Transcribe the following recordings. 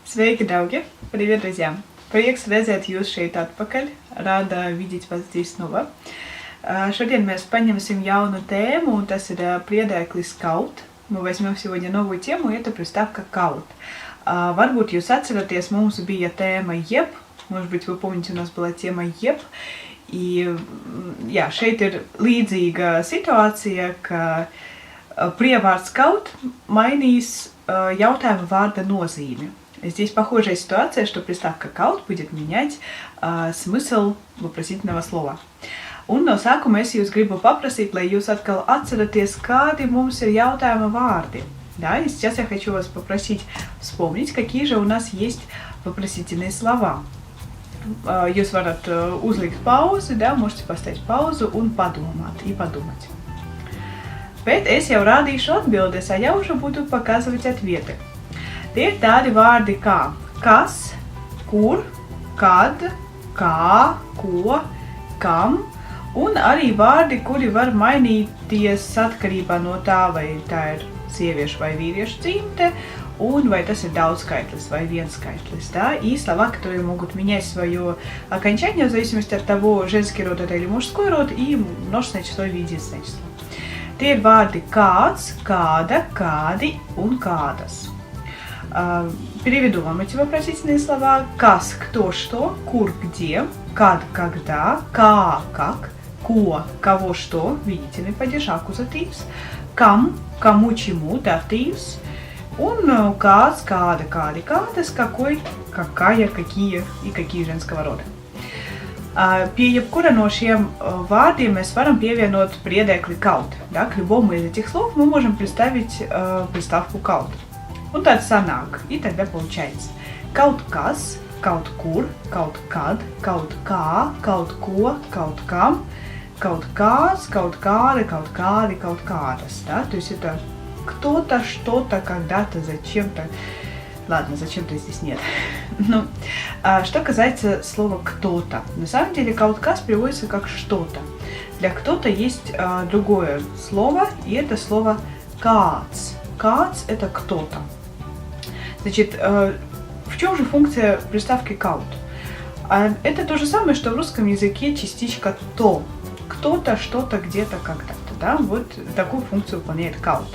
Sveiki, draugi! Привет, друзья! Prieks redzēt jūs šeit atpakaļ. Rada видеть вас здесь снова. Šodien mēs paņemsim jaunu тему, un tas ir приедēklis kaut. Мы возьмем сегодня новую тему, и это приставка kaut. Varbūt jūs atceraties, mums bija tēma jeb. Может быть, вы помните, у нас была тема jeb. И, jā, šeit ir līdzīga situācija, ka prievārds kaut mainīs jautājuma vārda nozīmi. Здесь похожая ситуация, что приставка kaut будет менять смысл вопросительного слова. Un no sākuma es jūs gribu paprasīt, lai jūs atkal atceraties, kādi mums ir jautājuma vārdi. Да, и сейчас я хочу вас попросить вспомнить, какие же у нас есть вопросительные слова. Jūs varat uzlikt pauzi, да, можете поставить pauzу un подумать. Bet es jau rādīšu atbildes, а я уже буду показывать ответы. Tie ir tādi vārdi kā kas, kur, kad, kā, ko, kam, un arī vārdi, kuri var mainīties atkarībā no tā, vai tā ir sieviešu vai vīriešu dzimte, un vai tas ir daudzskaitlis vai vienskaitlis. Да? И слова, которые могут менять свое окончание в зависимости от того, женский род это или мужской род, и множественное число или единственное число. Tie ir vārdi kāds, kāda, kādi un kādas. Переведу вам эти вопросительные слова. Kas, кто, что, kur, где, kad, когда, kā, как, ko, кого, что, видительный падеж, аккузативs, kam, кому, чему, дативs, un kāds, kāda, kādi, kādas, какой, какая, какие и какие женского рода. Pie jebkura no šiem vārdiem mēs varam pievienot приедēkli kaut. Да? К любому из этих слов мы можем представить приставку kaut. Un tad sanāk, и тогда получается kaut kas, kaut kur, kaut kad, kaut kā, kaut ko, kaut kam, kaut kāds, kaut kāda, kaut kādi, kaut kādas. Да? То есть это кто-то, что-то, когда-то, зачем-то. Ладно, зачем-то здесь нет. Ну, что касается слова кто-то. На самом деле kaut kas переводится как что-то. Для кто-то есть другое слово, и это слово kāds. Kāds – это кто-то. Значит, в чем же функция приставки kaut? Это то же самое, что в русском языке частичка то. Кто-то, что-то, где-то, когда-то. Да? Вот такую функцию выполняет kaut.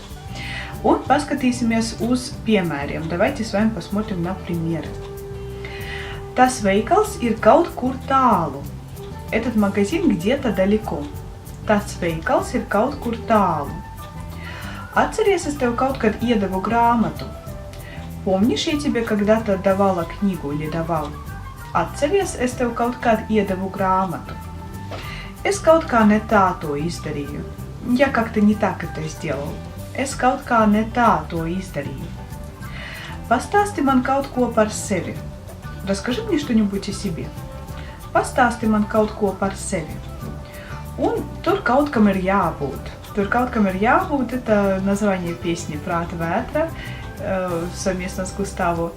Un paskatīsimies uz piemēriem. Давайте с вами посмотрим на примеры. Tas veikals ir kaut kur tālu. Этот магазин где-то далеко. Tas veikals ir kaut kur tālu. Atceries, es tev kaut kad iedevu grāmatu. Помнишь, я тебе когда-то давала книгу или давал? Atceries, es tev kaut kad iedevu grāmatu. Es kaut kā ne tā to izdarīju. Я как-то не так это сделал. Es kaut kā ne tā to izdarīju. Pastāsti man kaut ko par sevi. Расскажи мне что-нибудь о себе. Pastāsti man kaut ko par sevi. Un tur kaut kam ir jābūt. Tur kaut kam ir jābūt, это название песни «Prāta vētra» совместно с Густаво.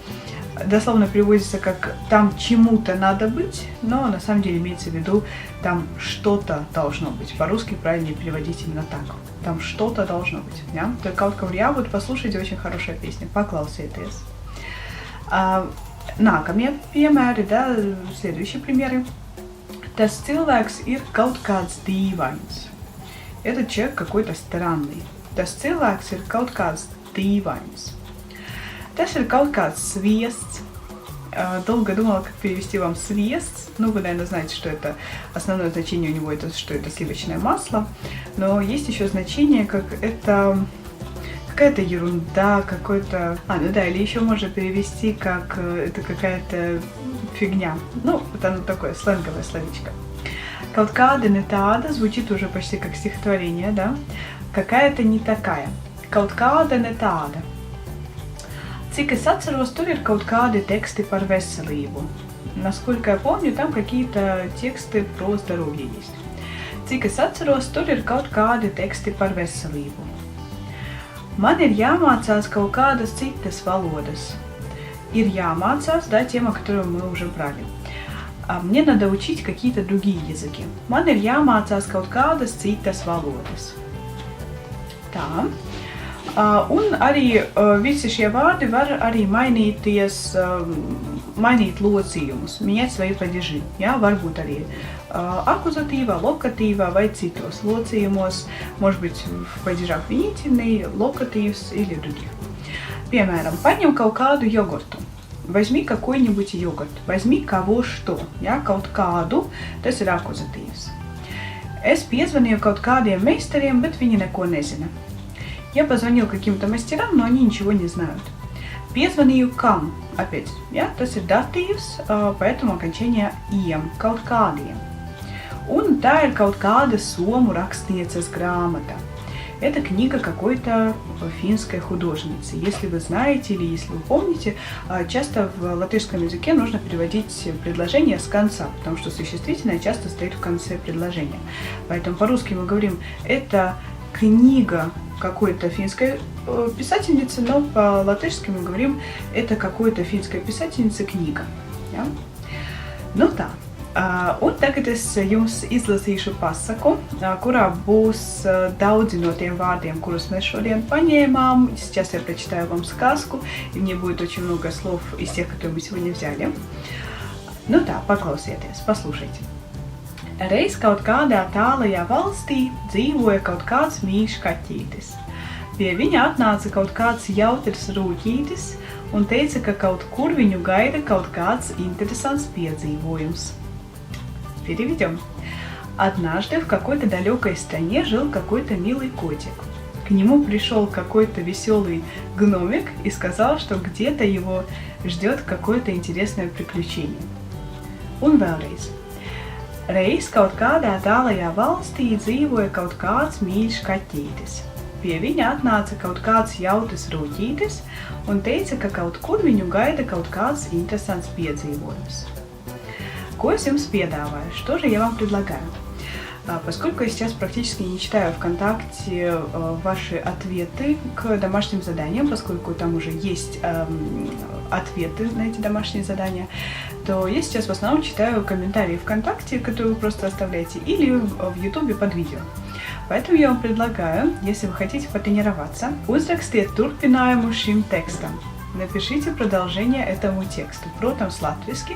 Дословно переводится как «там чему-то надо быть», но на самом деле имеется в виду «там что-то должно быть». По-русски правильнее переводить именно так. Там что-то должно быть. Ja? Tur kaut kam ir jābūt, послушайте, очень хорошая песня. Paklausieties. Nākamie piemēri, да, следующие примеры. Tas cilvēks ir kaut kāds dīvains. Этот человек какой-то странный. Tas cilvēks ir kaut kāds dīvains. Tas ir kaut kāds sviests. Долго думала, как перевести вам свест. Ну, вы, наверное, знаете, что это основное значение у него, это что это сливочное масло. Но есть еще значение, как это какая-то ерунда, какой-то... ну да, или еще можно перевести, как это какая-то фигня. Ну, вот оно такое сленговое словечко. Kaut kāda ne tāda звучит уже почти как стихотворение, да? Какая-то не такая. Kaut kāda ne tāda. Cik es atceros, tur ir kaut kādi тексты par veselību. Насколько я помню, там какие-то тексты про здоровье есть. Cik es atceros, tur ir kaut kādi teksti par veselību. Man ir jāmācās kaut kādas citas valodas. Ir jāmācās, да, тема, которую мы уже брали. Мне надо учить какие-то другие языки. Man ir jāmācās kaut kādas citas valodas. Tā. Un arī visi šie vārdi var arī mainīties, mainīt locījumus. Менять свои падежи. Ja? Varbūt arī аккузативā, lokatīvā vai citos locījumos. Может быть, в падежах винительный, локативs или других. Piemēram, paņem kaut kādu jogurtu. Возьми какой-нибудь йогурт. Возьми кого что. Ja? Kaut kādu, tas ir аккузативs. Es piezvanīju kaut kādiem meistariem, bet viņi neko nezina. Я позвонил каким-то мастерам, но они ничего не знают. Piezvanīju kam? Опять, ja? Tas ir datīvs, поэтому окончание iem, kaut kādiem. Un tā ir kaut kāda somu rakstnieces grāmata. Это книга какой-то финской художницы. Если вы знаете или если вы помните, часто в латышском языке нужно переводить предложение с конца, потому что существительное часто стоит в конце предложения. Поэтому по-русски мы говорим «это книга какой-то финской писательницы», но по-латышски мы говорим «это какой-то финской писательницы книга». Ja? Nu tā. Un tagad es jums izlasīšu pasaku, kurā būs daudzi no tiem vārdiem, kurus mēs šodien paņēmām. Сейчас я прочитаю вам сказку, и мне будет очень много слов из тех, которые мы сегодня взяли. Nu tā, paklausieties, paslūšайте. Reiz kaut kādā tālajā valstī dzīvoja kaut kāds mīļš kaķītis. Pie viņa atnāca kaut kāds jautrs rūķītis un teica, ka kaut kur viņu gaida kaut kāds interesants piedzīvojums. Переведем. Однажды в какой-то далекой стране жил какой-то милый котик. К нему пришел какой-то веселый гномик и сказал, что где-то его ждет какое-то интересное приключение. Un vēlreiz. Reiz kaut kādā tālajā valstī dzīvoja kaut kāds mīļš kaķītis. Pie viņa atnāca kaut kāds jautrs rūķītis un teica, ka kaut kur viņu gaida kaut kāds interesants piedzīvojums. Ko es jums piedāvāju? Что же я вам предлагаю? Поскольку я сейчас практически не читаю ВКонтакте ваши ответы к домашним заданиям, поскольку там уже есть ответы на эти домашние задания, то я сейчас в основном читаю комментарии ВКонтакте, которые вы просто оставляете, или в Ютубе под видео. Поэтому я вам предлагаю, если вы хотите потренироваться, uzrakstiet turpinājumu šim tekstam. Напишите продолжение этому тексту, protams, latviski,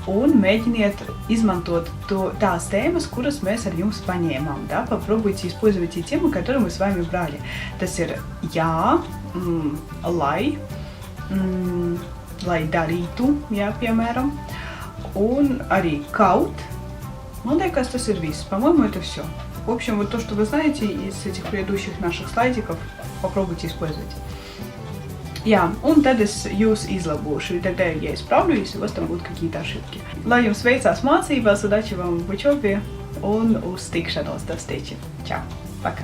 un mēģiniet izmantot tās tēmas, kuras mēs ar jums paņēmām. Да? Попробуйте использовать те темы, которые мы с вами брали. Tas ir jā, lai darītu, jā, piemēram, un arī kaut. Man liekas, tas ir viss. По-моему, это все. В общем, вот то, что вы знаете из этих предыдущих наших слайдиков, попробуйте использовать. Jā, un tad es jūs izlabošu, тогда я исправлю, если у вас там будут какие-то ошибки. Lai jums veicās mācībās, удачи вам в учебе, un uz tikšanos, до встречи. Čau, пока!